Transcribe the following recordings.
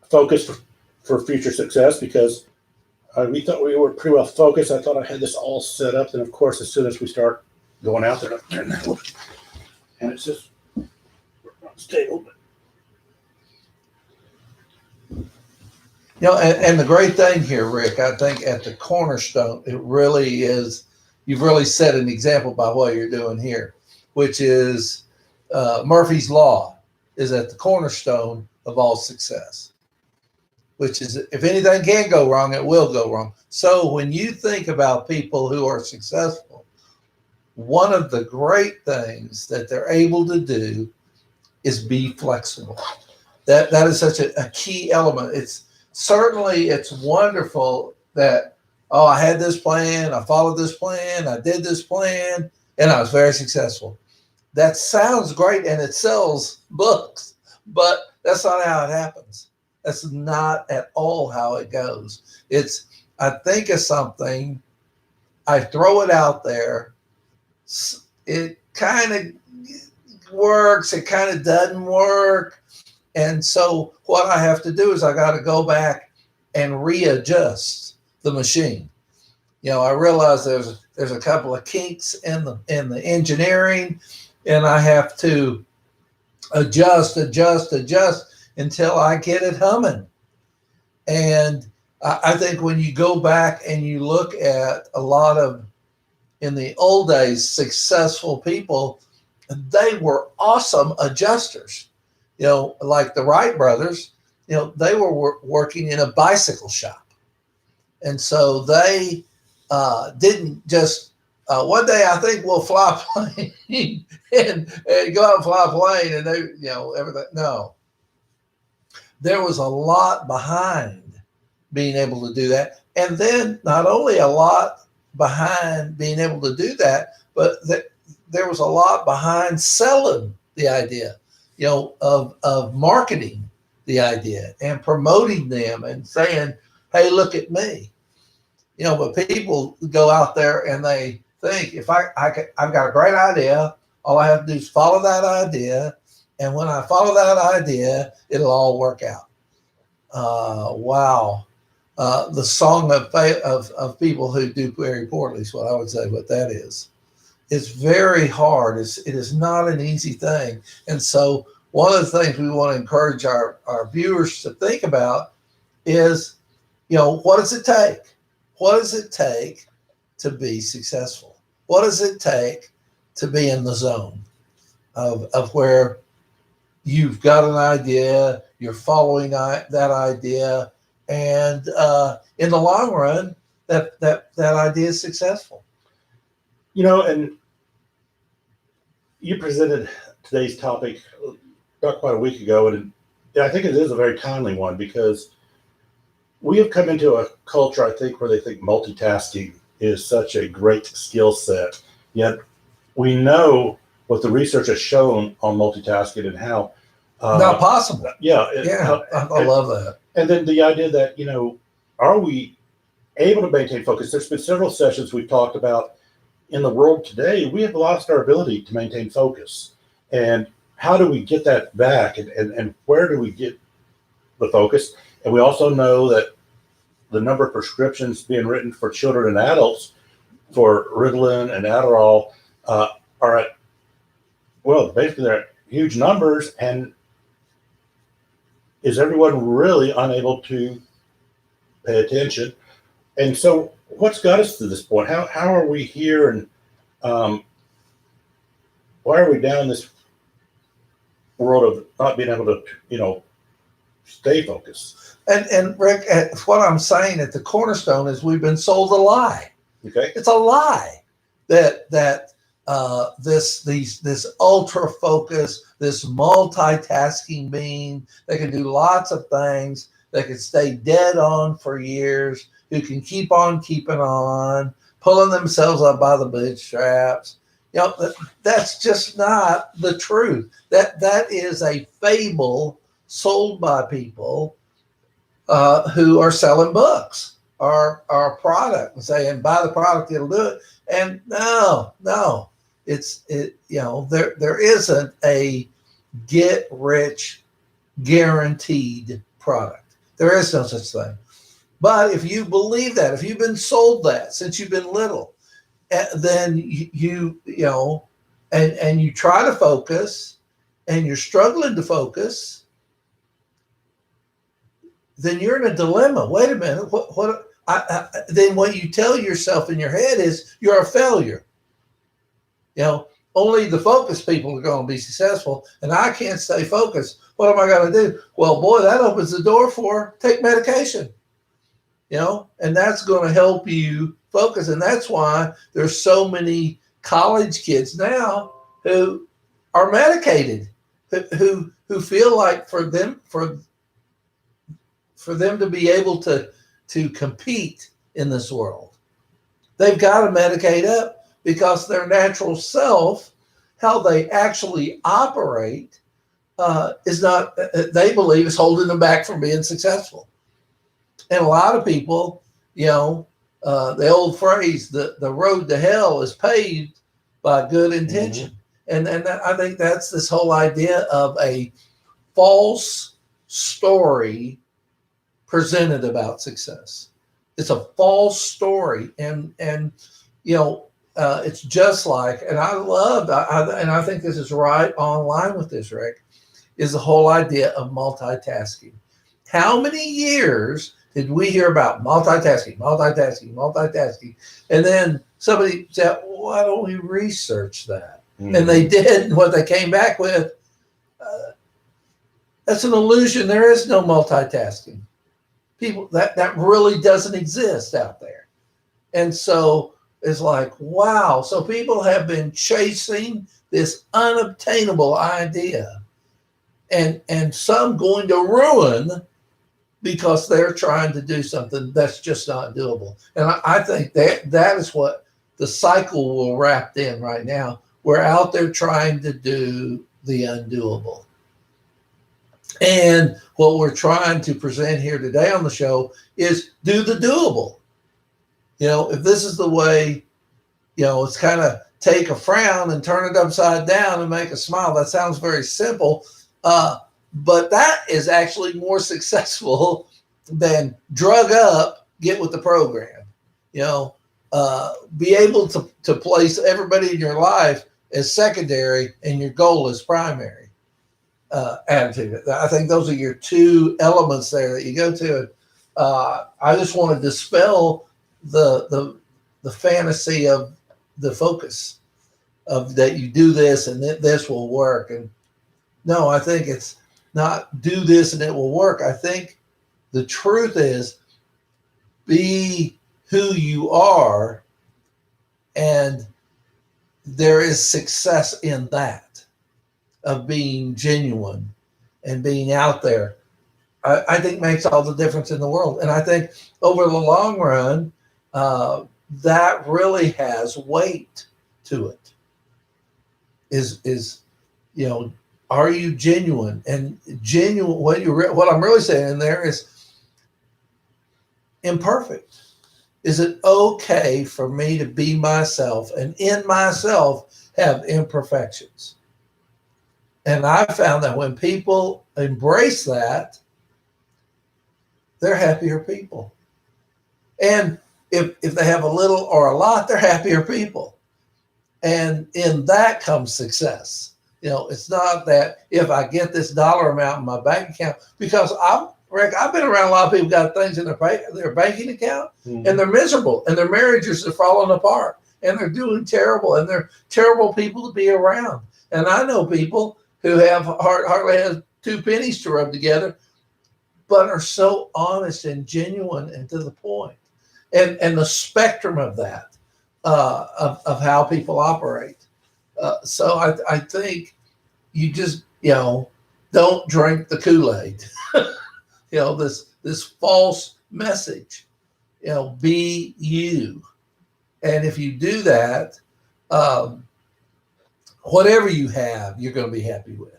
focused for future success because we thought we were pretty well focused. I thought I had this all set up. And of course, as soon as we start going out there, and it's just stable. And the great thing here, Rick, I think at the cornerstone, it really is, you've really set an example by what you're doing here, which is Murphy's Law is at the cornerstone of all success, which is if anything can go wrong, it will go wrong. So when you think about people who are successful, one of the great things that they're able to do is be flexible. That is such a key element. It's wonderful that, I had this plan, I followed this plan, I did this plan, and I was very successful. That sounds great and it sells books, but that's not how it happens. That's not at all how it goes. I think of something, I throw it out there, it kind of works, it kind of doesn't work. And so what I have to do is I got to go back and readjust the machine. I realize there's a couple of kinks in the engineering, and I have to adjust until I get it humming. And I think when you go back and you look at a lot of, in the old days, successful people, they were awesome adjusters. Like the Wright brothers, they were working in a bicycle shop. And so they didn't just, one day I think we'll fly a plane and go out and fly a plane and they, everything. No, there was a lot behind being able to do that. And then not only a lot behind being able to do that, but there was a lot behind selling the idea, of marketing the idea and promoting them and saying, hey, look at me. But people go out there and they think, if I've got a great idea, all I have to do is follow that idea. And when I follow that idea, it'll all work out. Wow. The song of people who do very poorly is what I would say what that is. It's very hard. It is not an easy thing. And so one of the things we want to encourage our viewers to think about is, what does it take? What does it take to be successful? What does it take to be in the zone of where you've got an idea, you're following that idea, and in the long run, that idea is successful. And you presented today's topic about quite a week ago, and I think it is a very timely one because we have come into a culture, I think, where they think multitasking is such a great skill set. Yet we know what the research has shown on multitasking and how not possible. Yeah. I love that. And then the idea that, are we able to maintain focus? There's been several sessions we've talked about in the world today. We have lost our ability to maintain focus. And how do we get that back? And where do we get the focus? And we also know that the number of prescriptions being written for children and adults for Ritalin and Adderall are at, basically they're at huge numbers. And is everyone really unable to pay attention? And so what's got us to this point? How are we here? And why are we down this world of not being able to, stay focused? And Rick, what I'm saying at the cornerstone is we've been sold a lie. Okay. It's a lie that this ultra focus, this multitasking being, they can do lots of things, they can stay dead on for years, who can keep on keeping on, pulling themselves up by the bootstraps. That's just not the truth. That is a fable sold by people who are selling books or product and saying, buy the product, it'll do it. And no, there isn't a get rich guaranteed product. There is no such thing. But if you believe that, if you've been sold that since you've been little, then you know, and you try to focus, and you're struggling to focus, then you're in a dilemma. Wait a minute, then what you tell yourself in your head is you're a failure. You know, only the focused people are going to be successful, and I can't stay focused. What am I going to do? Well, boy, that opens the door for take medication. You know, and that's going to help you focus. And that's why there's so many college kids now who are medicated, who feel like for them to be able to compete in this world, they've got to medicate up, because their natural self, how they actually operate, is not, they believe, is holding them back from being successful. And a lot of people, you know, the old phrase, the road to hell is paved by good intention. Mm-hmm. And I think that's this whole idea of a false story presented about success. It's a false story. And you know, it's just like, and I think this is right on line with this, Rick, is the whole idea of multitasking. How many years did we hear about multitasking? And then somebody said, well, why don't we research that? Mm-hmm. And they did. And what they came back with, that's an illusion. There is no multitasking. People, that really doesn't exist out there. And so it's like, wow. So people have been chasing this unobtainable idea, and some going to ruin because they're trying to do something that's just not doable. And I think that is what the cycle will wrap in right now. We're out there trying to do the undoable. And what we're trying to present here today on the show is do the doable. You know, if this is the way, you know, it's kind of take a frown and turn it upside down and make a smile. That sounds very simple. But that is actually more successful than drug up, get with the program. You know, be able to place everybody in your life as secondary and your goal is primary attitude. I think those are your two elements there that you go to. I just want to dispel the fantasy of the focus of that you do this and this will work. And no, I think it's not do this and it will work. I think the truth is be who you are, and there is success in that, of being genuine and being out there. I think makes all the difference in the world. And I think over the long run, that really has weight to it. Is you know, are you genuine? And genuine, what I'm really saying in there is imperfect. Is it okay for me to be myself and in myself have imperfections? And I found that when people embrace that, they're happier people. And if they have a little or a lot, they're happier people. And in that comes success. You know, it's not that if I get this dollar amount in my bank account, because I've been around a lot of people who got things in their banking account, mm-hmm. and they're miserable, and their marriages are falling apart, and they're doing terrible, and they're terrible people to be around. And I know people who have hardly have 2 pennies to rub together, but are so honest and genuine and to the point. And the spectrum of that, of how people operate. So I think you just, you know, don't drink the Kool-Aid. You know, this false message. You know, be you. And if you do that, whatever you have, you're going to be happy with.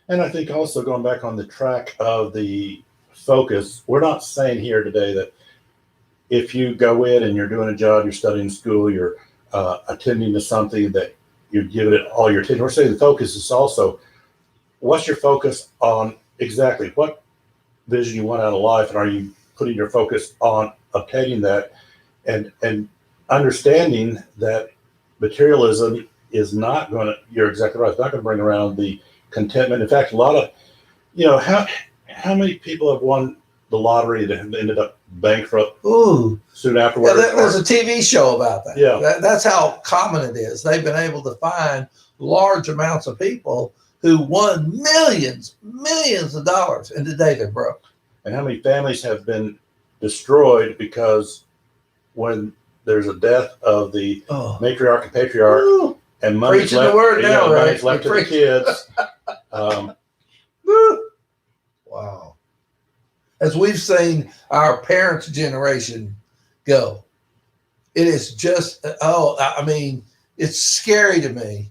And I think also going back on the track of the focus, we're not saying here today that if you go in and you're doing a job, you're studying school, you're attending to something, that you're giving it all your attention. We're saying the focus is also, what's your focus on exactly? What vision you want out of life, and are you putting your focus on obtaining that, and understanding that materialism is not going to, you're exactly right, it's not going to bring around the contentment. In fact, a lot of, how many people have won the lottery that have ended up bankrupt Ooh. soon afterwards? Yeah, there's a TV show about that. Yeah. That's how common it is. They've been able to find large amounts of people who won millions of dollars, and today they're broke. And how many families have been destroyed because when there's a death of the matriarch and patriarch, Ooh. and money's Preaching left, the word now, right? money's left to the kids. Wow. As we've seen our parents' generation go, it is just, it's scary to me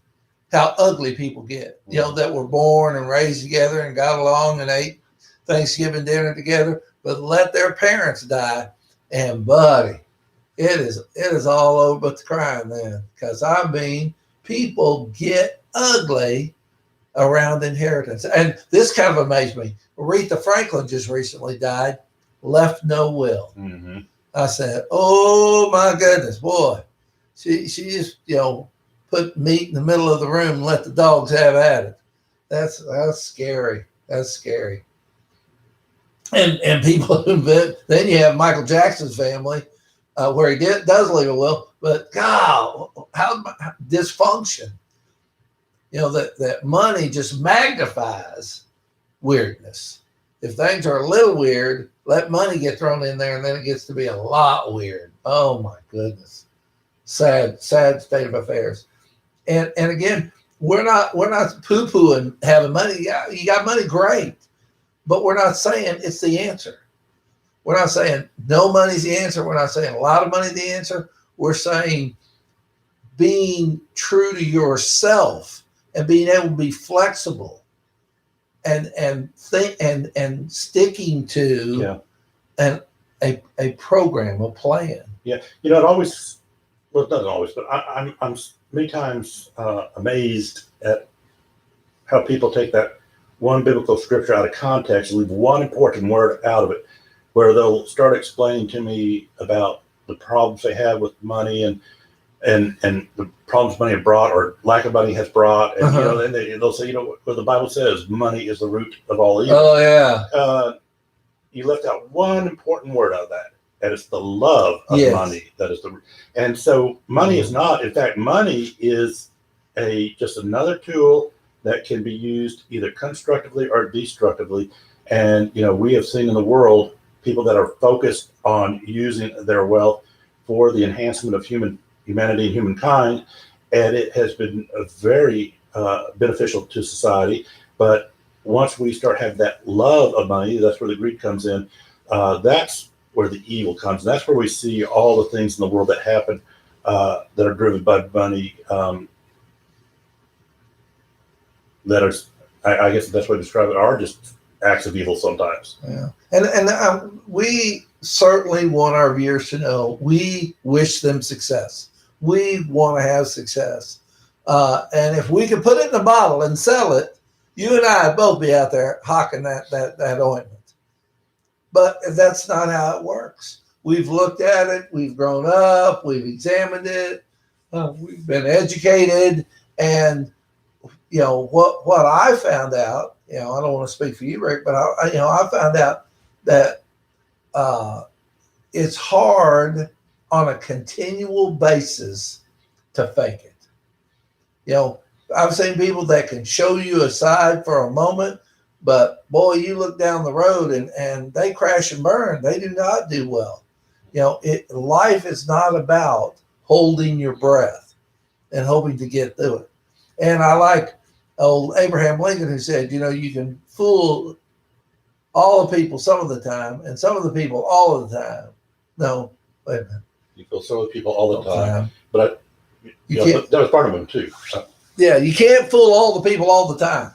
how ugly people get, that were born and raised together and got along and ate Thanksgiving dinner together, but let their parents die. And buddy, it is all over but the crime then. Because people get ugly around inheritance. And this kind of amazed me. Aretha Franklin just recently died, left no will. Mm-hmm. I said, oh my goodness, boy. She just, put meat in the middle of the room and let the dogs have at it. That's scary. That's scary. And people who then you have Michael Jackson's family, where he does leave a will, but God, how dysfunction. That money just magnifies weirdness. If things are a little weird, let money get thrown in there, and then it gets to be a lot weird. Oh my goodness, sad state of affairs. And again, we're not poo-pooing having money. Yeah, you got money, great, but we're not saying it's the answer. We're not saying no money's the answer. We're not saying a lot of money is the answer. We're saying being true to yourself and being able to be flexible and think and sticking to a program, a plan. Yeah, it always, well, not always, but I'm many times amazed at how people take that one biblical scripture out of context and leave one important word out of it, where they'll start explaining to me about the problems they have with money and the problems money has brought or lack of money has brought, and then they'll say, what the Bible says, money is the root of all evil. Oh yeah. You left out one important word out of that, and it's the love of money. That is the root. And so money is not. In fact, money is just another tool that can be used either constructively or destructively. And we have seen in the world people that are focused on using their wealth for the enhancement of humanity and humankind, and it has been very beneficial to society. But once we start having that love of money, that's where the greed comes in. That's where the evil comes. And that's where we see all the things in the world that happen that are driven by money. That are, I guess the best way to describe it, are just acts of evil sometimes. Yeah, and we certainly want our viewers to know we wish them success. We want to have success, and if we could put it in a bottle and sell it, you and I would both be out there hawking that ointment. But that's not how it works. We've looked at it. We've grown up. We've examined it. We've been educated, and what I found out. I don't want to speak for you, Rick, but I found out that it's hard on a continual basis to fake it. I've seen people that can show you a side for a moment, but boy, you look down the road and they crash and burn. They do not do well. Life is not about holding your breath and hoping to get through it. And I like old Abraham Lincoln, who said, you can fool all the people some of the time and some of the people all of the time. No, wait a minute. You fool some of the people all the time. But that was part of them too. Yeah, you can't fool all the people all the time,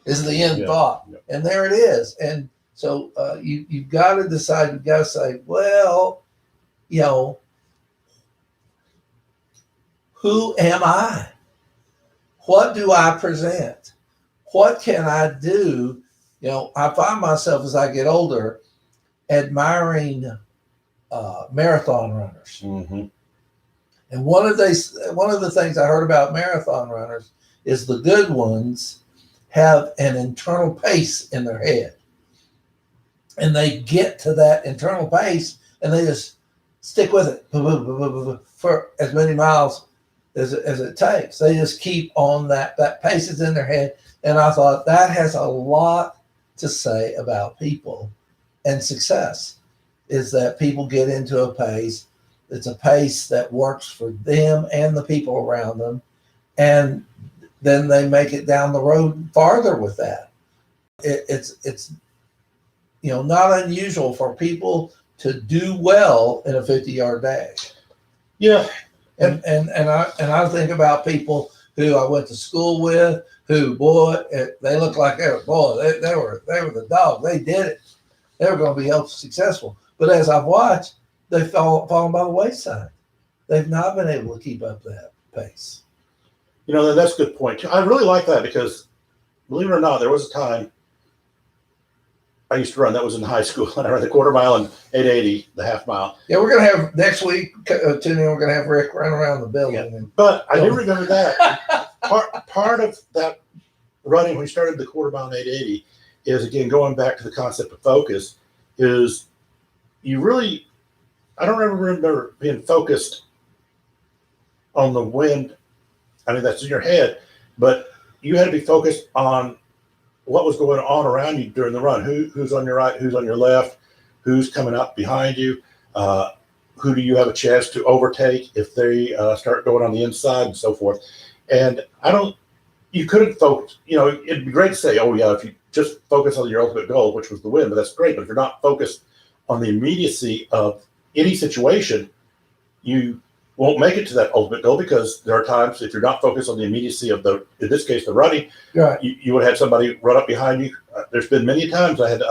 is the end thought. Yeah. And there it is. And so you've got to decide, you've got to say, well, who am I? What do I present? What can I do I find myself as I get older admiring marathon runners. Mm-hmm. And one of the things I heard about marathon runners is the good ones have an internal pace in their head, and they get to that internal pace, and they just stick with it for as many miles as it takes. They just keep on that pace is in their head, and I thought that has a lot to say about people and success. Is that people get into a pace. It's a pace that works for them and the people around them, and then they make it down the road farther with that. It's not unusual for people to do well in a 50-yard dash. Yeah, and I think about people who I went to school with, who they look like they were the dog. They did it. They were going to be successful. But as I've watched, they've fallen by the wayside. They've not been able to keep up that pace. That's a good point. I really like that because, believe it or not, there was a time I used to run. That was in high school, and I ran the quarter mile and 880, the half mile. Yeah, we're going to have next week, we're going to have Rick run around the building. Yeah. But I do remember that. part of that running when we started the quarter mile and 880 is, again, going back to the concept of focus, is I don't ever remember being focused on the wind. I mean, that's in your head, but you had to be focused on what was going on around you during the run. Who's on your right, who's on your left, who's coming up behind you, who do you have a chance to overtake if they start going on the inside and so forth. And you couldn't focus, it'd be great to say, oh yeah, if you just focus on your ultimate goal, which was the win, but that's great. But if you're not focused on the immediacy of any situation, you won't make it to that ultimate goal, because there are times if you're not focused on the immediacy of in this case, the running, right. you would have had somebody run up behind you. There's been many times I had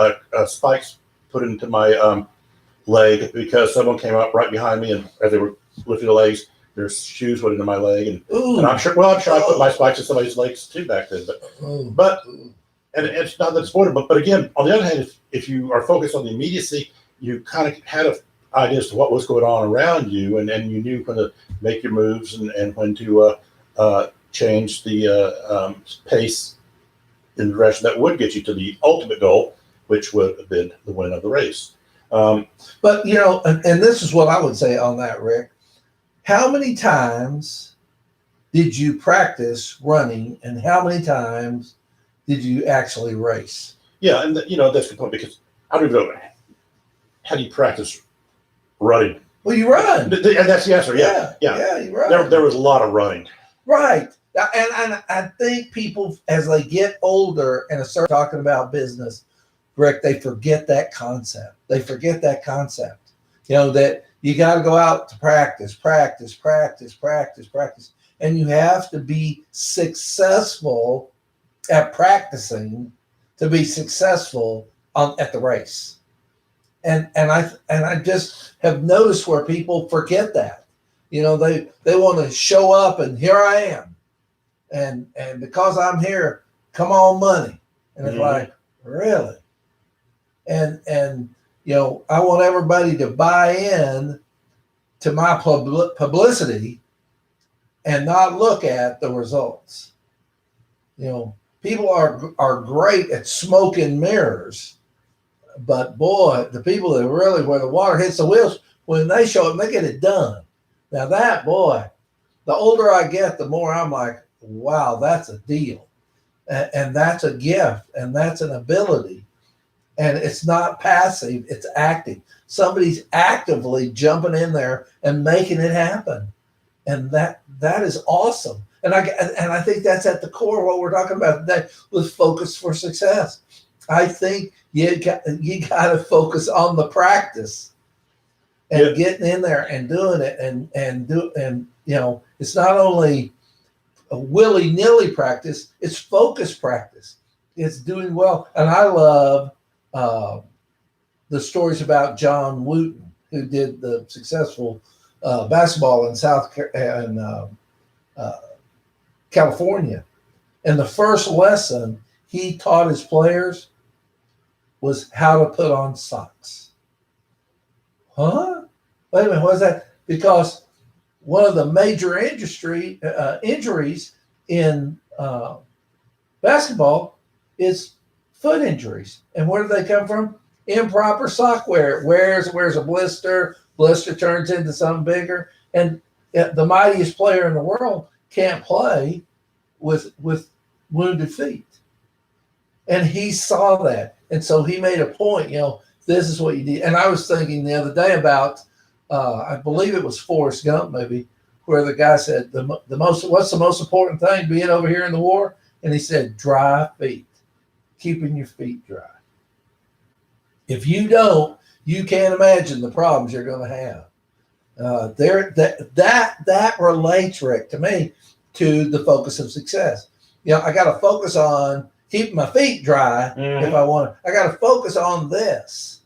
spikes put into my leg because someone came up right behind me, and as they were lifting the legs, their shoes went into my leg, and I'm sure I put my spikes in somebody's legs too back then, but and it's not that it's avoidable. But again, on the other hand, if you are focused on the immediacy, you kind of had an idea as to what was going on around you, and you knew when to make your moves and when to change the pace in the direction that would get you to the ultimate goal, which would have been the win of the race. But and this is what I would say on that, Rick. How many times did you practice running, and how many times did you actually race? Yeah, and that's the point, because I don't even know, how do you practice running? Well, you run. And that's the answer. Yeah, you run. There was a lot of running. Right. And I think people, as they get older and start talking about business, Rick, they forget that concept. That you got to go out to practice. And you have to be successful at practicing to be successful at the race. And I just have noticed where people forget that. They want to show up, and here I am. And because I'm here, come on, money. And it's like, really? And I want everybody to buy in to my publicity and not look at the results. People are great at smoke and mirrors, but boy, the people that really, where the water hits the wheels, when they show up, they get it done. Now the older I get, the more I'm like, wow, that's a deal. And that's a gift, and that's an ability. And it's not passive, it's active. Somebody's actively jumping in there and making it happen. And that is awesome. And I think that's at the core of what we're talking about today with focus for success. I think you got to focus on the practice and getting in there and doing it, and it's not only a willy-nilly practice, it's focused practice. It's doing well. And I love the stories about John Wooten, who did the successful basketball in California. And the first lesson he taught his players was how to put on socks. Huh? Wait a minute, what's that? Because one of the major injuries in basketball is foot injuries. And where do they come from? Improper sock wear. Wears a blister. Blister turns into something bigger. And the mightiest player in the world can't play with wounded feet. And he saw that. And so he made a point, this is what you need. And I was thinking the other day about, I believe it was Forrest Gump maybe, where the guy said, what's the most important thing being over here in the war? And he said, dry feet, keeping your feet dry. If you don't, you can't imagine the problems you're going to have. That relates, Rick, to me, to the focus of success. I got to focus on keeping my feet dry. If I want to. I got to focus on this.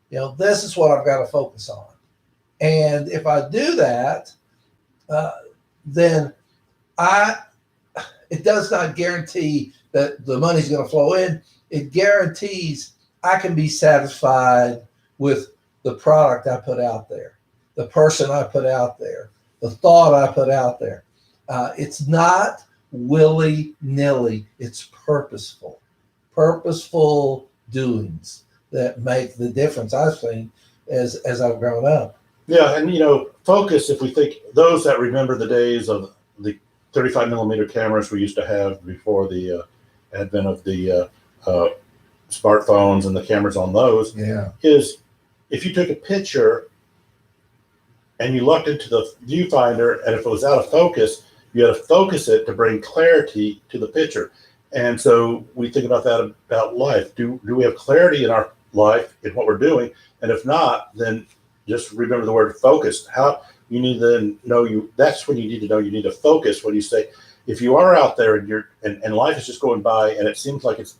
This is what I've got to focus on. And if I do that, then it does not guarantee that the money's going to flow in. It guarantees I can be satisfied with the product I put out there, the person I put out there, the thought I put out there. It's not willy-nilly. It's purposeful doings that make the difference, I've seen as I've grown up. Yeah, and focus, if we think those that remember the days of the 35 millimeter cameras we used to have before the advent of the smartphones and the cameras on those, is if you took a picture and you looked into the viewfinder, and if it was out of focus, you had to focus it to bring clarity to the picture. And so we think about that about life. Do we have clarity in our life in what we're doing? And if not, then just remember the word focus. How you need to know that's when you need to know you need to focus. When you say, if you are out there and life is just going by and it seems like it's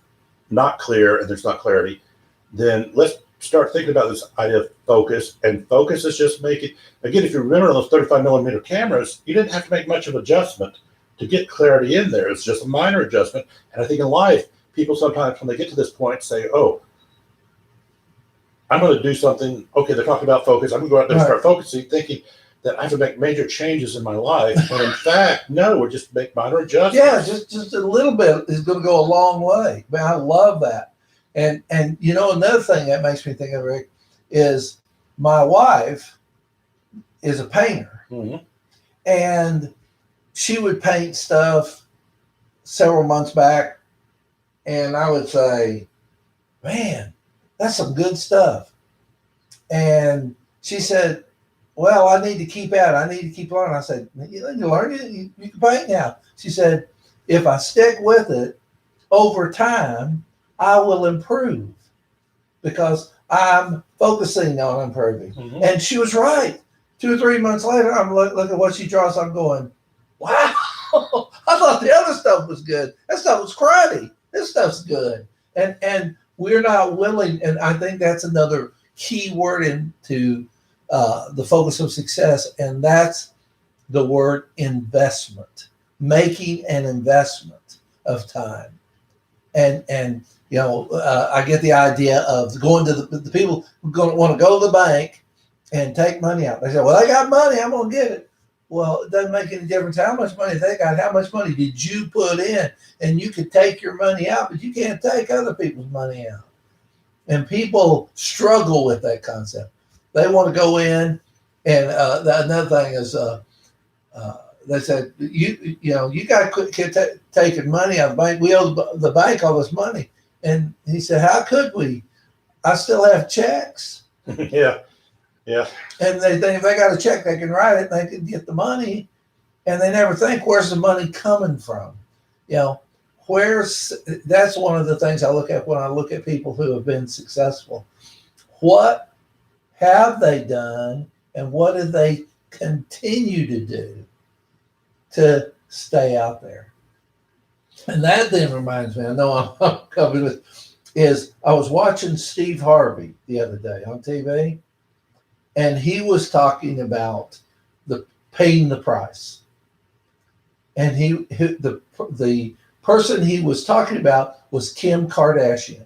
not clear and there's not clarity, then let's start thinking about this idea of focus. And focus is just making, again, if you remember those 35 millimeter cameras, you didn't have to make much of adjustment to get clarity in there. It's just a minor adjustment. And I think in life, people sometimes when they get to this point say, oh, I'm going to do something. Okay, they're talking about focus. I'm going to go out there and start focusing, thinking that I have to make major changes in my life. But in fact, no, we're just make minor adjustments. Yeah, just a little bit is going to go a long way. Man, I love that. And another thing that makes me think of, Rick, is my wife is a painter. And she would paint stuff several months back. And I would say, man, that's some good stuff. And she said, well, I need to keep at it. I need to keep learning. I said, you learn it. You can paint now. She said, if I stick with it over time, I will improve because I'm focusing on improving. And she was right. 2 or 3 months later, I'm looking at what she draws. I'm going, wow, I thought the other stuff was good. That stuff was cruddy. This stuff's good. And we're not willing. And I think that's another key word into the focus of success. And that's the word investment, making an investment of time. And I get the idea of going to the people who want to go to the bank and take money out. They say, well, I got money, I'm going to get it. Well, it doesn't make any difference how much money they got. How much money did you put in? And you can take your money out, but you can't take other people's money out. And people struggle with that concept. They want to go in, and another thing is they said, you got to quit taking money out of the bank. We owe the bank all this money. And he said, how could we? I still have checks. Yeah. And they think if they got a check, they can write it, and they can get the money. And they never think, where's the money coming from? That's one of the things I look at when I look at people who have been successful. What have they done, and what do they continue to do to stay out there? And that then reminds me, I know I'm covered with, is I was watching Steve Harvey the other day on TV, and he was talking about paying the price. And the person he was talking about was Kim Kardashian.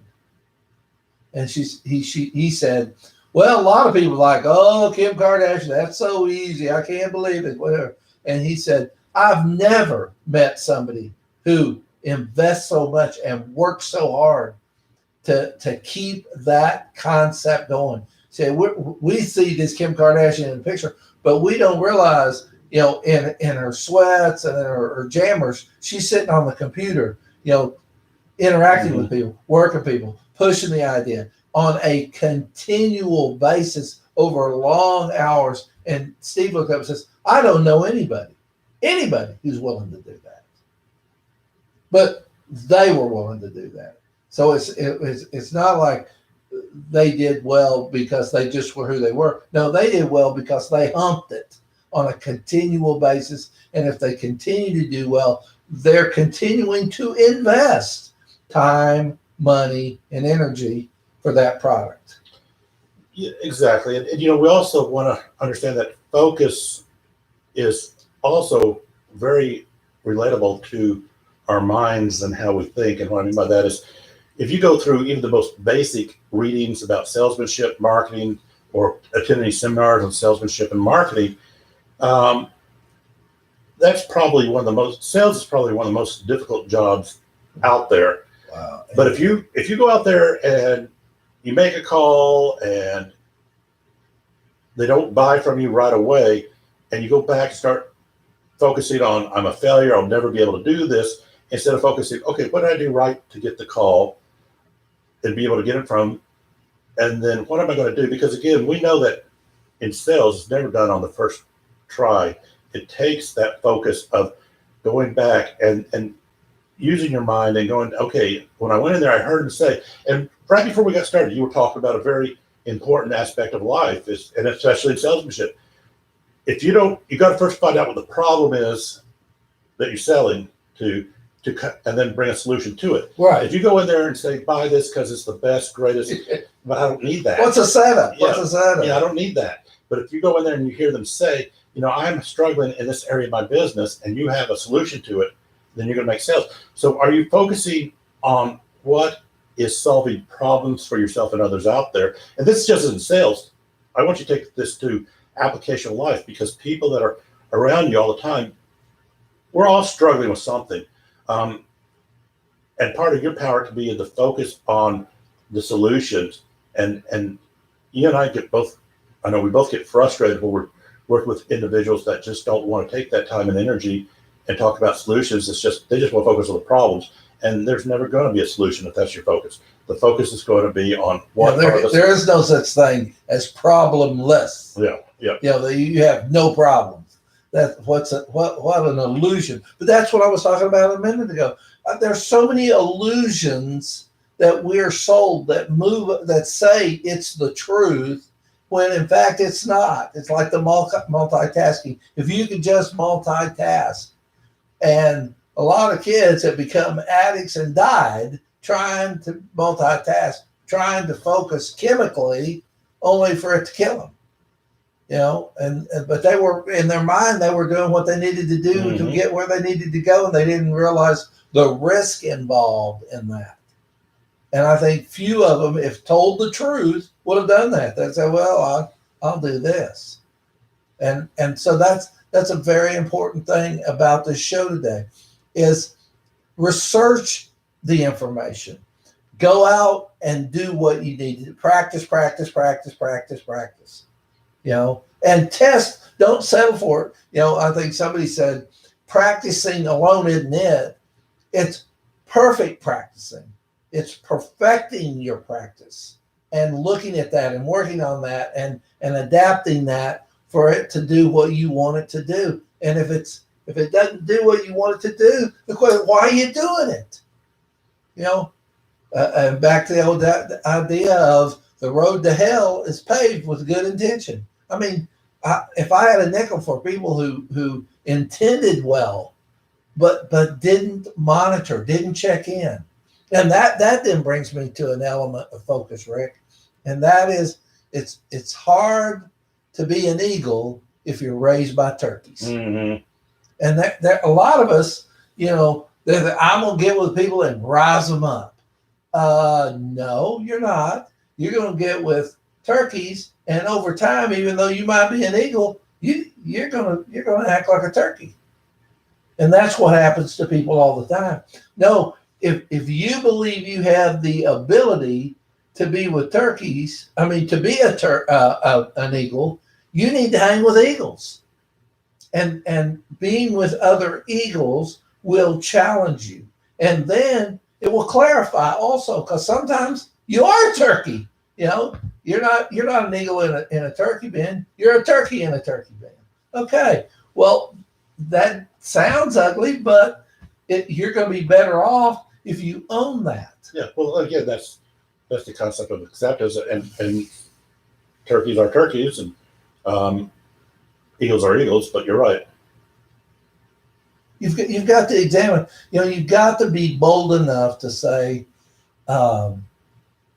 And he said, well, a lot of people are like, oh, Kim Kardashian, that's so easy. I can't believe it, whatever. And he said, I've never met somebody who invests so much and works so hard to keep that concept going. Say, we see this Kim Kardashian in the picture, but we don't realize, in her sweats and in her jammers, she's sitting on the computer, interacting with people, working people, pushing the idea on a continual basis over long hours. And Steve looked up and says, I don't know anybody who's willing to do that. But they were willing to do that. So it's not like they did well because they just were who they were. No, they did well because they humped it on a continual basis. And if they continue to do well, they're continuing to invest time, money, and energy for that product. Yeah, exactly. And we also want to understand that focus is also very relatable to our minds and how we think. And what I mean by that is, if you go through even the most basic readings about salesmanship, marketing, or attending seminars on salesmanship and marketing, that's probably sales is probably one of the most difficult jobs out there. Wow. But if you go out there and you make a call and they don't buy from you right away, and you go back and start focusing on, I'm a failure, I'll never be able to do this, instead of focusing, okay, what did I do right to get the call and be able to get it from, and then what am I going to do? Because again, we know that in sales, it's never done on the first try. It takes that focus of going back and using your mind and going, okay, when I went in there, I heard him say, and right before we got started, you were talking about a very important aspect of life, and especially in salesmanship. If you got to first find out what the problem is that you're selling to and then bring a solution to it. Right. If you go in there and say, buy this because it's the best, greatest, but I don't need that. What's a setup? Yeah, What's a setup? Yeah, I don't need that. But if you go in there and you hear them say, I'm struggling in this area of my business, and you have a solution to it, then you're going to make sales. So are you focusing on what is solving problems for yourself and others out there? And this is just in sales. I want you to take this to application of life, because people that are around you all the time, we're all struggling with something. And part of your power can be in the focus on the solutions. And you and I we both get frustrated when we're working with individuals that just don't want to take that time and energy and talk about solutions. They just want to focus on the problems. And there's never going to be a solution if that's your focus. The focus is going to be on what there is no such thing as problemless. Yeah. You have no problems. What an illusion. But that's what I was talking about a minute ago. There's so many illusions that we're sold that say it's the truth, when in fact it's not. It's like the multitasking. If you could just multitask, and a lot of kids have become addicts and died trying to multitask, trying to focus chemically, only for it to kill them. But they were, in their mind, they were doing what they needed to do to get where they needed to go, and they didn't realize the risk involved in that. And I think few of them, if told the truth, would have done that. They'd say, well, I'll do this. And so that's a very important thing about this show today, is research the information. Go out and do what you need to do. Practice. And test. Don't settle for it. I think somebody said, practicing alone isn't it. It's perfect practicing. It's perfecting your practice and looking at that and working on that and adapting that for it to do what you want it to do. And if it doesn't do what you want it to do, the question, why are you doing it? And back to the old idea of the road to hell is paved with good intention. I mean, if I had a nickel for people who intended well, but didn't monitor, didn't check in, and that then brings me to an element of focus, Rick, and that is it's hard to be an eagle if you're raised by turkeys. Mm-hmm. And there a lot of us, I'm gonna get with people and rise them up. No, you're not. you're going to get with turkeys, and over time, even though you might be an eagle, you're gonna act like a turkey. And that's what happens to people all the time. No, if you believe you have the ability to be with turkeys, I mean, to be an eagle, you need to hang with eagles. And being with other eagles will challenge you. And then it will clarify also, because sometimes you are a turkey. You know, you're not an eagle in a turkey bin. You're a turkey in a turkey bin. Okay. Well, that sounds ugly, but you're going to be better off if you own that. Yeah. Well, again, that's the concept of acceptance, and turkeys are turkeys, and eagles are eagles. But you're right. You've got to examine. You know, you've got to be bold enough to say,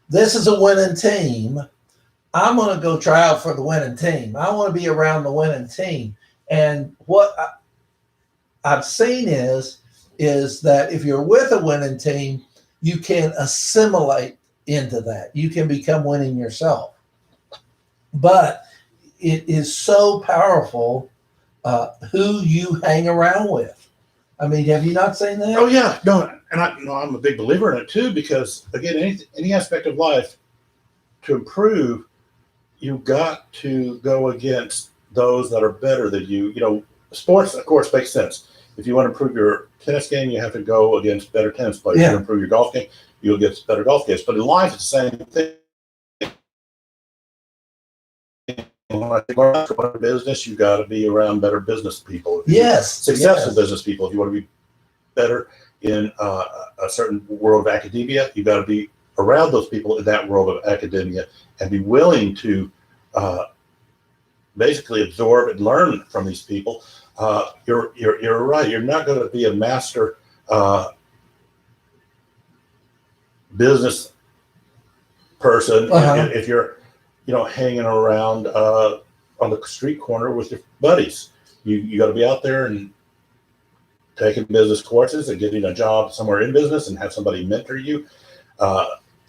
this is a winning team. I'm going to go try out for the winning team. I want to be around the winning team. And what I've seen is that if you're with a winning team, you can assimilate into that. You can become winning yourself. But it is so powerful who you hang around with. I mean, have you not seen that? Oh yeah, no, and I'm a big believer in it too, because again, any aspect of life to improve, you've got to go against those that are better than you. You know, sports, of course, makes sense. If you want to improve your tennis game, you have to go against better tennis players. Yeah. To improve your golf game, you'll get better golf games. But in life, it's the same thing. When I go into business, you got to be around better business people. Yes. Successful business people. If you want to be better in a certain world of academia, you got to be around those people in that world of academia and be willing to basically absorb and learn from these people. You're right. You're not going to be a master business person if you're, hanging around on the street corner with your buddies. You got to be out there and taking business courses and getting a job somewhere in business and have somebody mentor you.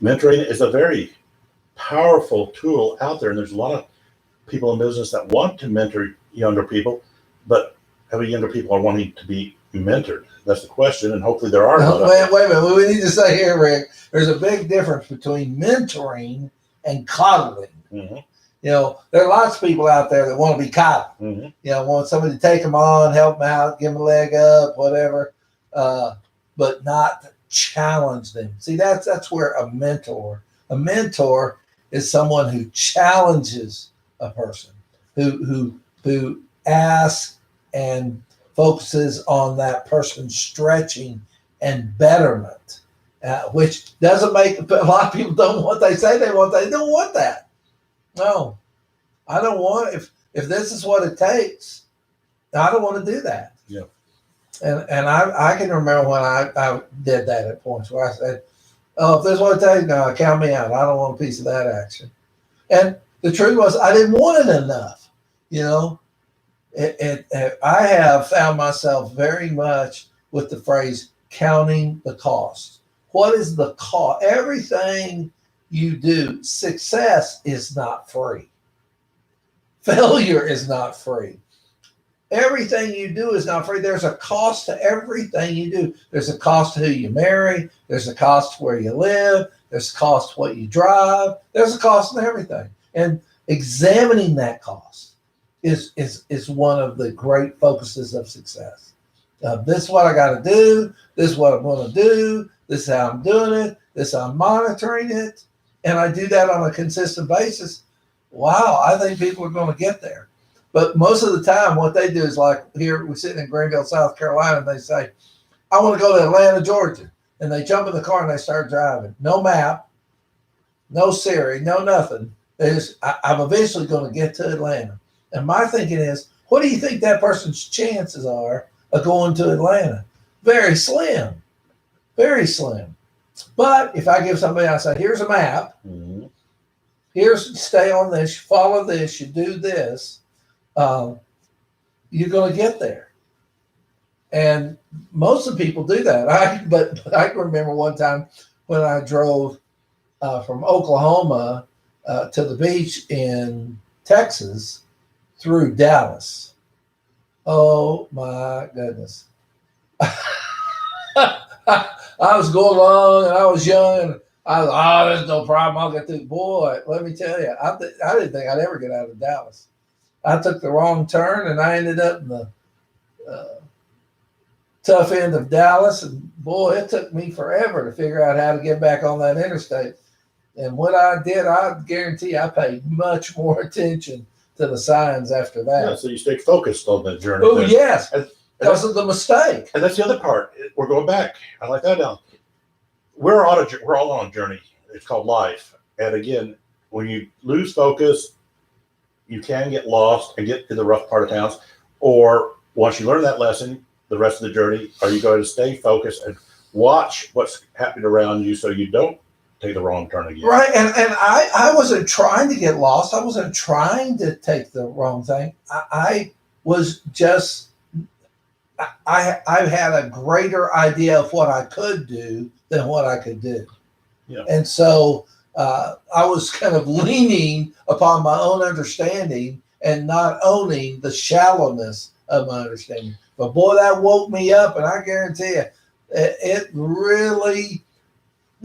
Mentoring is a very powerful tool out there, and there's a lot of people in business that want to mentor younger people, but how many younger people are wanting to be mentored? That's the question, and hopefully there are. Wait a minute. We need to say here, Rick, there's a big difference between mentoring and coddling. Mm-hmm. There are lots of people out there that want to be coddled. Mm-hmm. Want somebody to take them on, help them out, give them a leg up, whatever, but not challenge them. See, that's where a mentor is someone who challenges a person, who asks and focuses on that person's stretching and betterment, which doesn't make a lot of people don't want. They say they want. They don't want that. No, I don't want. If this is what it takes, I don't want to do that. Yeah. And I can remember when I did that at points where I said, "Oh, if this is what it takes, no, count me out. I don't want a piece of that action." And the truth was, I didn't want it enough. I have found myself very much with the phrase counting the cost. What is the cost? Everything you do, success is not free. Failure is not free. Everything you do is not free. There's a cost to everything you do. There's a cost to who you marry. There's a cost to where you live. There's a cost to what you drive. There's a cost to everything. And examining that cost is one of the great focuses of success. This is what I got to do. This is what I'm going to do. This is how I'm doing it. This is how I'm monitoring it. And I do that on a consistent basis. Wow, I think people are going to get there. But most of the time, what they do is like here, we're sitting in Greenville, South Carolina, and they say, I want to go to Atlanta, Georgia. And they jump in the car and they start driving. No map, no Siri, no nothing. I'm eventually going to get to Atlanta. And my thinking is, what do you think that person's chances are of going to Atlanta? Very slim. Very slim. But if I give somebody, I say, here's a map. Mm-hmm. Here's, stay on this, you follow this, you do this. You're going to get there. And most of the people do that. But I can remember one time when I drove from Oklahoma to the beach in Texas through Dallas. Oh my goodness. I was going along and I was young and I was, oh, there's no problem. I'll get through. Boy, let me tell you, I didn't think I'd ever get out of Dallas. I took the wrong turn and I ended up in the tough end of Dallas. And boy, it took me forever to figure out how to get back on that interstate. And what I did, I guarantee I paid much more attention to the signs after that. Yeah, so you stay focused on that journey. Oh, yes. And Because of the mistake. And that's the other part. We're going back. I like that down. We're all on a journey. It's called life. And again, when you lose focus, you can get lost and get to the rough part of towns. Or once you learn that lesson, the rest of the journey, are you going to stay focused and watch what's happening around you so you don't take the wrong turn again? Right. And I wasn't trying to get lost. I wasn't trying to take the wrong thing. I was just, I had a greater idea of what I could do than what I could do. Yeah. And so I was kind of leaning upon my own understanding and not owning the shallowness of my understanding. But boy, that woke me up, and I guarantee you, it really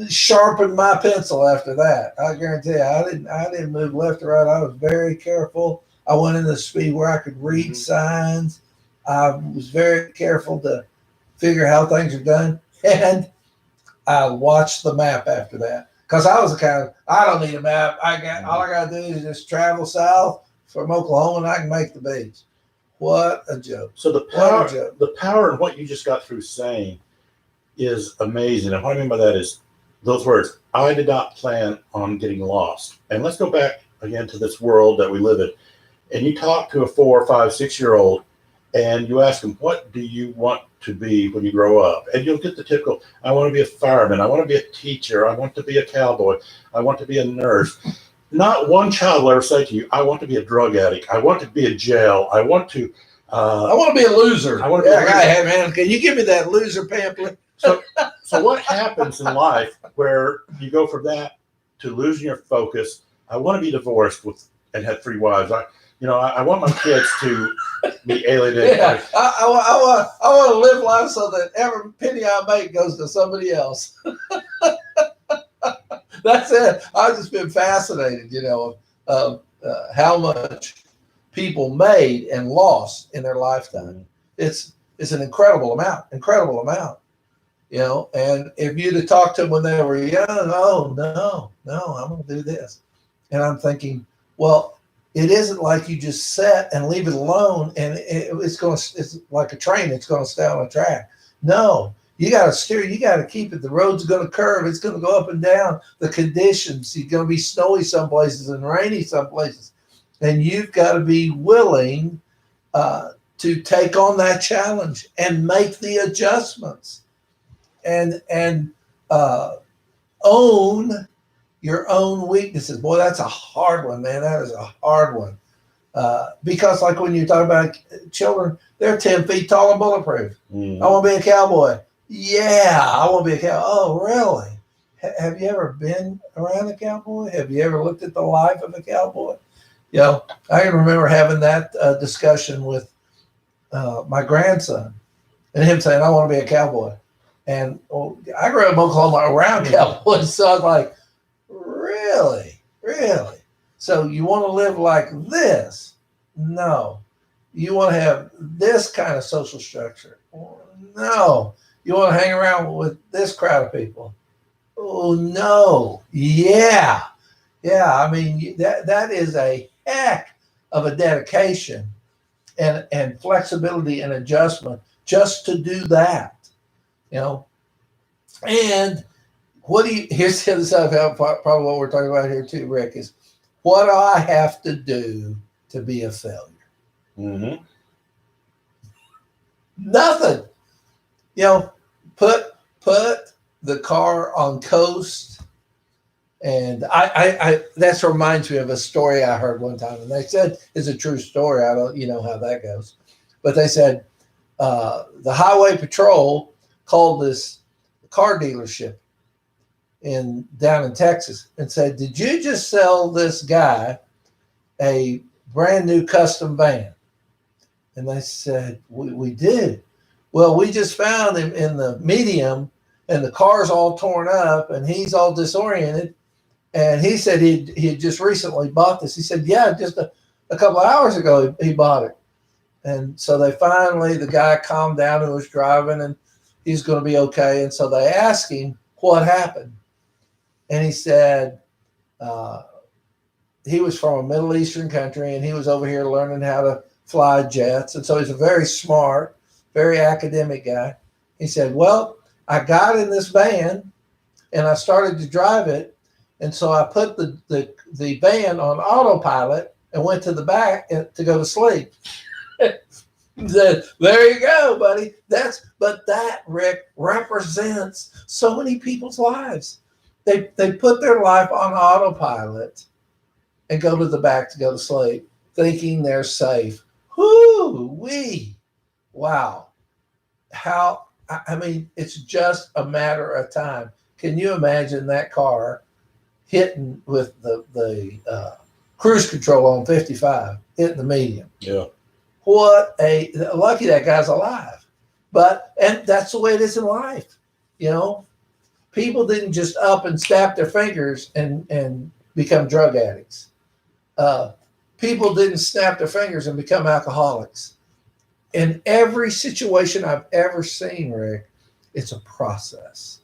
sharpened my pencil after that. I guarantee you, I didn't move left or right. I was very careful. I went into speed where I could read signs. I was very careful to figure how things are done. And I watched the map after that. Because I was the kind of, I don't need a map. All I got to do is just travel south from Oklahoma and I can make the beach. What a joke. So the power in what you just got through saying is amazing. And what I mean by that is those words, I did not plan on getting lost. And let's go back again to this world that we live in. And you talk to a 4, 5, 6-year-old and you ask them, what do you want to be when you grow up? And you'll get the typical, I want to be a fireman. I want to be a teacher. I want to be a cowboy. I want to be a nurse. Not one child will ever say to you, I want to be a drug addict. I want to be in jail. I want to be a loser. I want to be a loser. Hey, man, can you give me that loser pamphlet? So what happens in life where you go from that to losing your focus? I want to be divorced and have 3 wives. I want my kids to be alienated. Yeah, I want to live life so that every penny I make goes to somebody else. That's it. I've just been fascinated, of how much people made and lost in their lifetime. It's an incredible amount. And if you'd have talked to them when they were young, oh, no, I'm going to do this. And I'm thinking, well, it isn't like you just set and leave it alone and it's like a train. It's going to stay on a track. No, you got to steer. You got to keep it. The road's going to curve. It's going to go up and down. The conditions, you're going to be snowy some places and rainy some places. And you've got to be willing to take on that challenge and make the adjustments and own your own weaknesses. Boy, that's a hard one, man. That is a hard one. Because like when you talk about children, they're 10 feet tall and bulletproof. I want to be a cowboy. Yeah, I want to be a cowboy. Oh, really? Have you ever been around a cowboy? Have you ever looked at the life of a cowboy? I can remember having that discussion with my grandson and him saying, I want to be a cowboy. And I grew up in Oklahoma around cowboys. So I was like, really? So you want to live like this? No. You want to have this kind of social structure? No. You want to hang around with this crowd of people? Oh, no. Yeah. I mean, that is a heck of a dedication and flexibility and adjustment just to do that. And here's the other side of probably what we're talking about here too, Rick, is what do I have to do to be a failure? Mm-hmm. Nothing. Put the car on coast. And I that reminds me of a story I heard one time, and they said it's a true story. I don't, how that goes, but they said the highway patrol called this car dealership, down in Texas and said, "Did you just sell this guy a brand new custom van?" And they said, we did. Well, we just found him in the medium and the car's all torn up and he's all disoriented. And he said he had just recently bought this. He said, yeah, just a couple of hours ago he bought it. And so the guy calmed down and was driving and he's going to be okay. And so they asked him what happened. And he said, he was from a Middle Eastern country and he was over here learning how to fly jets. And so he's a very smart, very academic guy. He said, well, I got in this van and I started to drive it. And so I put the van on autopilot and went to the back to go to sleep. Said, there you go, buddy. But that, Rick, represents so many people's lives. They put their life on autopilot and go to the back to go to sleep, thinking they're safe. Whoo-wee. Wow. I mean, it's just a matter of time. Can you imagine that car hitting with the cruise control on 55, hitting the medium? Yeah. Lucky that guy's alive. And that's the way it is in life. You know, people didn't just up and snap their fingers and become drug addicts. People didn't snap their fingers and become alcoholics. In every situation I've ever seen, Rick, it's a process.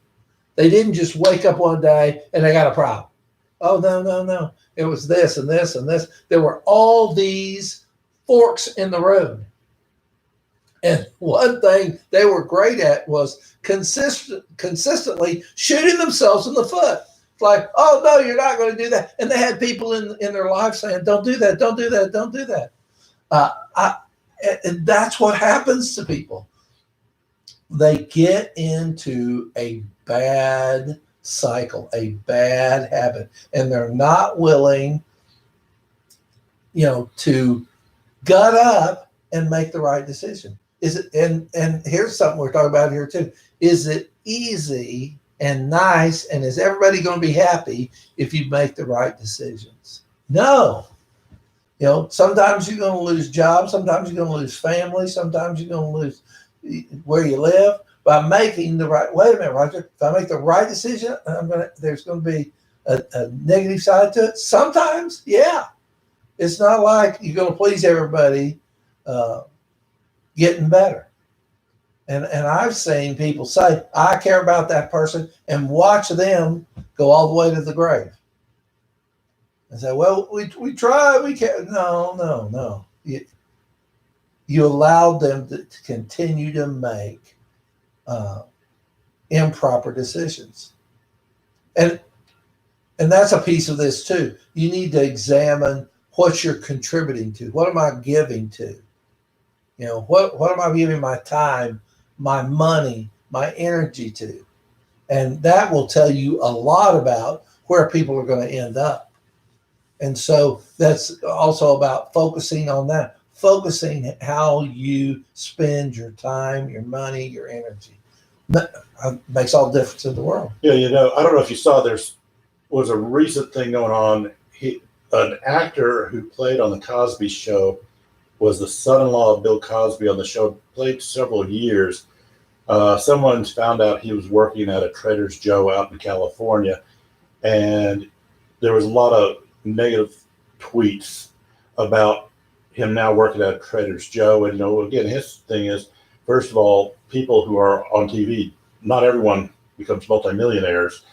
They didn't just wake up one day and they got a problem. Oh, no. It was this and this and this. There were all these forks in the road. And one thing they were great at was consistently shooting themselves in the foot. Like, oh, no, you're not going to do that. And they had people in their life saying, don't do that, don't do that, don't do that. And that's what happens to people. They get into a bad cycle, a bad habit, and they're not willing, to gut up and make the right decision. Is it? And here's something we're talking about here too. Is it easy and nice, and is everybody going to be happy if you make the right decisions? No. Sometimes you're going to lose jobs. Sometimes you're going to lose family. Sometimes you're going to lose where you live by making the right. Wait a minute, Roger. If I make the right decision, there's going to be a negative side to it. Sometimes, yeah. It's not like you're going to please everybody getting better. And I've seen people say, I care about that person, and watch them go all the way to the grave. And say, well, we try, we can't. No. You allowed them to continue to make improper decisions. And that's a piece of this too. You need to examine what you're contributing to. What am I giving to? What am I giving my time, my money, my energy to? And that will tell you a lot about where people are going to end up. And so that's also about focusing on that, focusing how you spend your time, your money, your energy. That makes all the difference in the world. Yeah, I don't know if you saw, there was a recent thing going on. An actor who played on the Cosby Show was the son-in-law of Bill Cosby on the show, played several years. Someone found out he was working at a Trader Joe's out in California, and there was a lot of negative tweets about him now working at Trader Joe's. And again, his thing is, first of all, people who are on TV, not everyone becomes multimillionaires.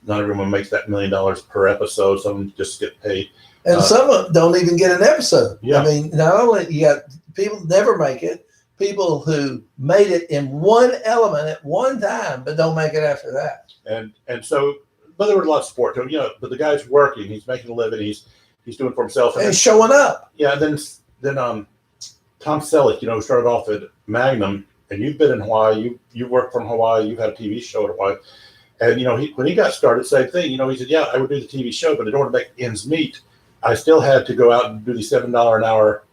Not everyone makes that $1 million per episode. Some just get paid. And some of them don't even get an episode. Yeah. I mean, not only you got people never make it, people who made it in one element at one time, but don't make it after that. And so, but there was a lot of support to him, but the guy's working, he's making a living, he's doing it for himself. And showing up. Yeah. Then Tom Selleck, started off at Magnum, and you've been in Hawaii, you worked from Hawaii, you've had a TV show in Hawaii. And, when he got started, same thing, he said, yeah, I would do the TV show, but in order to make ends meet, I still had to go out and do these $7 an hour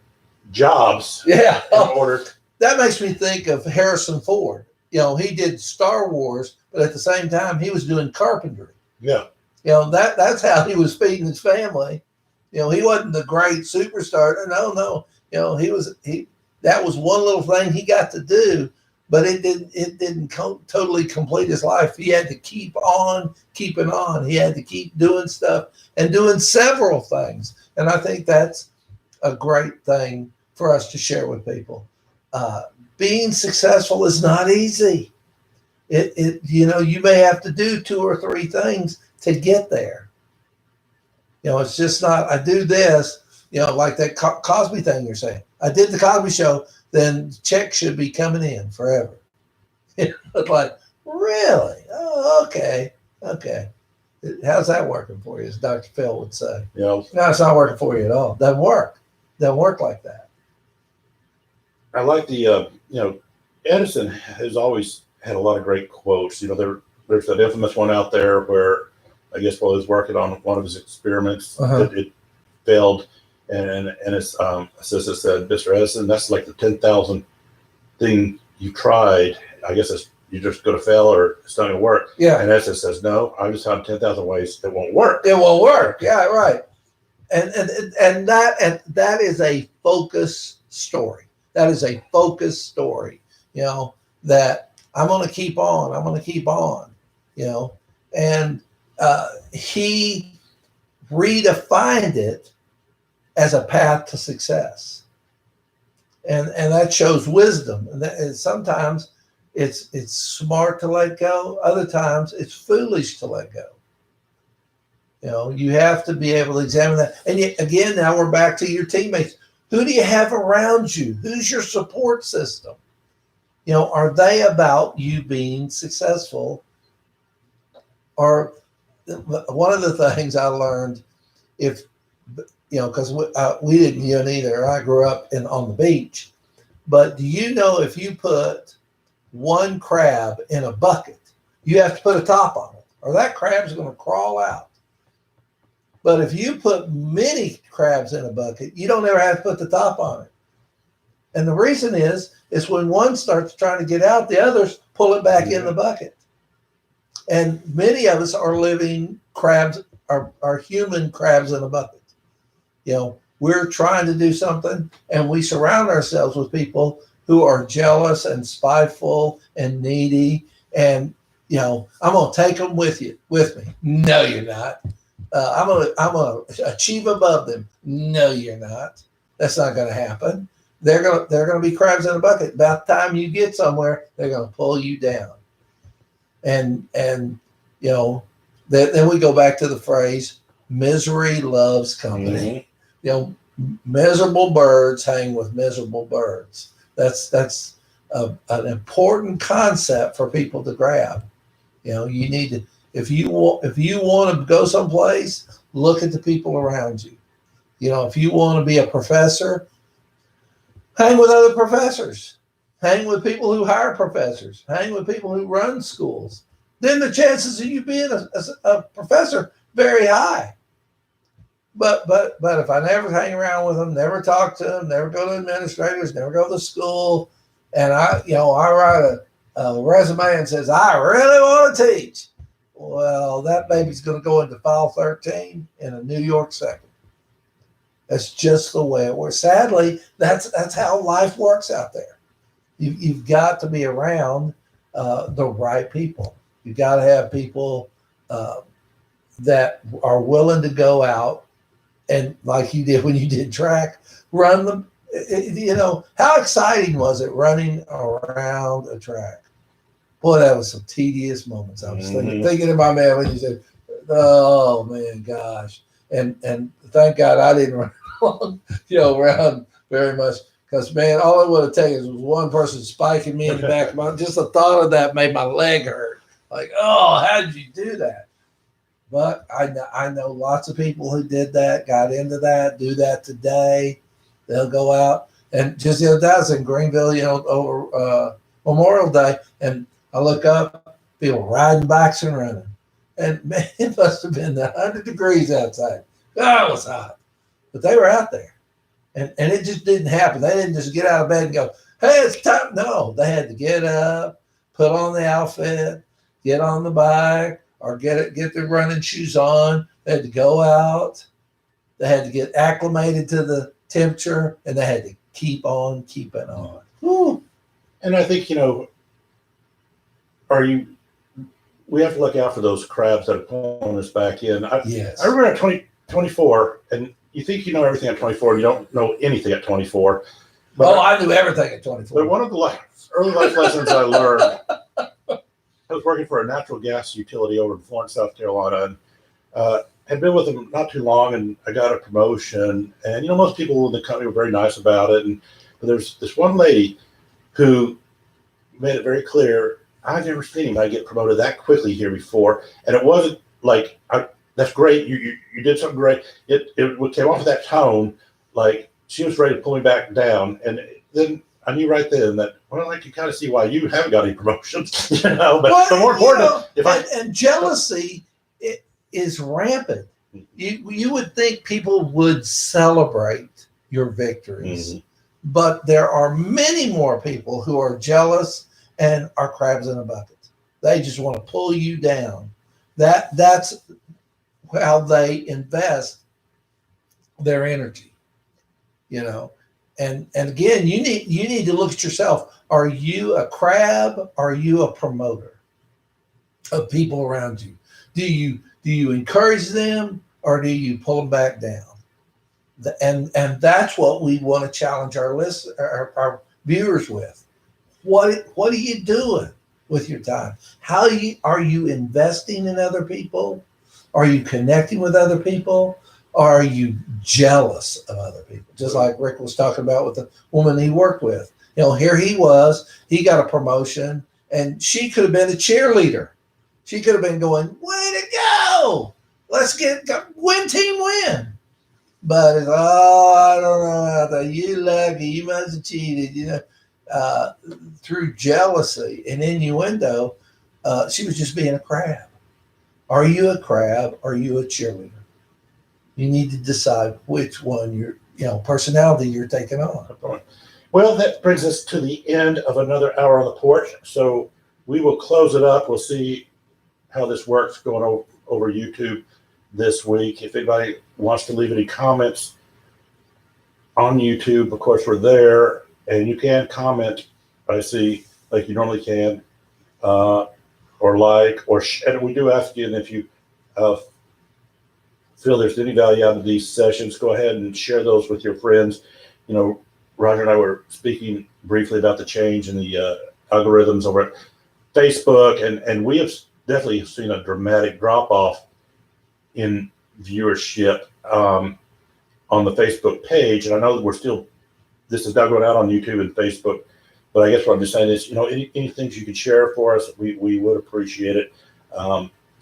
jobs. Yeah. In order. That makes me think of Harrison Ford. He did Star Wars but at the same time, he was doing carpentry. Yeah. That's how he was feeding his family. He wasn't the great superstar. No. That was one little thing he got to do, but it didn't totally complete his life. He had to keep on keeping on. He had to keep doing stuff and doing several things. And I think that's a great thing for us to share with people. Being successful is not easy. You may have to do 2 or 3 things to get there. It's just not, I do this, like that Cosby thing you're saying. I did the Cosby Show, then checks should be coming in forever. It's like, really? Oh, okay. How's that working for you, as Dr. Phil would say? Yeah. No, it's not working for you at all. Doesn't work. Doesn't work like that. I like the, Edison has always had a lot of great quotes. There's that infamous one out there where I guess while he was working on one of his experiments, it failed. And his assistant said, Mr. Edison, that's like the 10,000th thing you tried. I guess you're just going to fail or it's not going to work. Yeah. And Edison says, no, I just found 10,000 ways it won't work. It won't work. Yeah, right. And that is a focus story. That is a focus story, that I'm going to keep on. I'm going to keep on, and he redefined it as a path to success. And that shows wisdom. And sometimes it's smart to let go. Other times it's foolish to let go. You have to be able to examine that. And yet, again, now we're back to your teammates. Who do you have around you? Who's your support system? Are they about you being successful? Or one of the things I learned, because we didn't either. I grew up on the beach. But do you know if you put one crab in a bucket, you have to put a top on it, or that crab's going to crawl out. But if you put many crabs in a bucket, you don't ever have to put the top on it. And the reason is when one starts trying to get out, the others pull it back in the bucket. And many of us are living crabs, are human crabs in a bucket. We're trying to do something, and we surround ourselves with people who are jealous and spiteful and needy. And, I'm going to take them with me. No, you're not. I'm gonna achieve above them. No, you're not. That's not going to happen. They're gonna be crabs in a bucket. About the time you get somewhere, they're going to pull you down. And then we go back to the phrase, misery loves company. Miserable birds hang with miserable birds. That's an important concept for people to grab. You need to, if you want to go someplace, look at the people around you. If you want to be a professor, hang with other professors. Hang with people who hire professors. Hang with people who run schools. Then the chances of you being a professor very high. But if I never hang around with them, never talk to them, never go to administrators, never go to school, and I write a resume and says I really want to teach, well, that baby's going to go into file 13 in a New York second. That's just the way it works. Sadly, that's how life works out there. You've got to be around the right people. You've got to have people that are willing to go out and, like you did when you did track, run them. How exciting was it running around a track? Boy, that was some tedious moments. I was thinking in my man when you said, "Oh man, gosh!" And thank God I didn't run along, around very much, because man, all it would have taken was one person spiking me in the back. Just the thought of that made my leg hurt. Like, oh, how did you do that? But I know lots of people who did that, got into that, do that today. They'll go out, and just the other day I was in Greenville, over Memorial Day, and I look up, people riding bikes and running. And man, it must have been 100 degrees outside. Oh, it was hot. But they were out there. And it just didn't happen. They didn't just get out of bed and go, hey, it's time. No, they had to get up, put on the outfit, get on the bike or get their running shoes on. They had to go out. They had to get acclimated to the temperature, and they had to keep on keeping on. Whew. And I think, we have to look out for those crabs that are pulling us back in. Yes. I remember at 24, and you think you know everything at 24, and you don't know anything at 24. But I knew everything at 24. But one of the early life lessons I learned, I was working for a natural gas utility over in Florence, South Carolina, and had been with them not too long, and I got a promotion. And most people in the company were very nice about it. But there's this one lady who made it very clear, I've never seen anybody get promoted that quickly here before. And it wasn't like, that's great, you did something great. It came off of that tone, like she was ready to pull me back down. And then I knew right then that, well, I can kind of see why you haven't got any promotions, But more important, and jealousy is rampant. You would think people would celebrate your victories, mm-hmm. But there are many more people who are jealous and are crabs in a bucket. They just want to pull you down. That's how they invest their energy, And again, you need to look at yourself. Are you a crab? Are you a promoter of people around you? Do you encourage them or do you pull them back down? And that's what we want to challenge our viewers with. What are you doing with your time? Are you investing in other people? Are you connecting with other people? Or are you jealous of other people? Just like Rick was talking about with the woman he worked with. Here he got a promotion, and she could have been a cheerleader. She could have been going, way to go! Let's win team win. But it's, I don't know, you lucky, you must have cheated, through jealousy and innuendo, she was just being a crab. Are you a crab? Are you a cheerleader? You need to decide which one personality you're taking on. Well, that brings us to the end of another hour on the porch. So we will close it up. We'll see how this works going over YouTube this week. If anybody wants to leave any comments on YouTube, of course, we're there. And you can comment, I see, like you normally can, or and we do ask you, and if you feel there's any value out of these sessions, go ahead and share those with your friends. Roger and I were speaking briefly about the change in the algorithms over at Facebook, and we have definitely seen a dramatic drop off in viewership on the Facebook page. And I know that this is now going out on YouTube and Facebook, but I guess what I'm just saying is, any things you could share for us, we would appreciate it.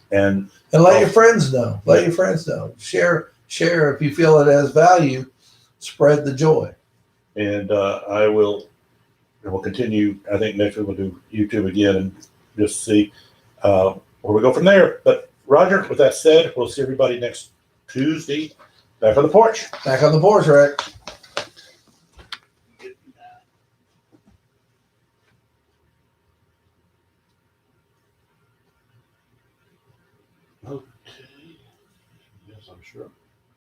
And let your friends know. Let your friends know. Share if you feel it has value. Spread the joy. And we'll continue. I think next week we'll do YouTube again and just see where we go from there. But Roger, with that said, we'll see everybody next Tuesday. Back on the porch. Back on the porch, Rick. Okay. Yes, I'm sure.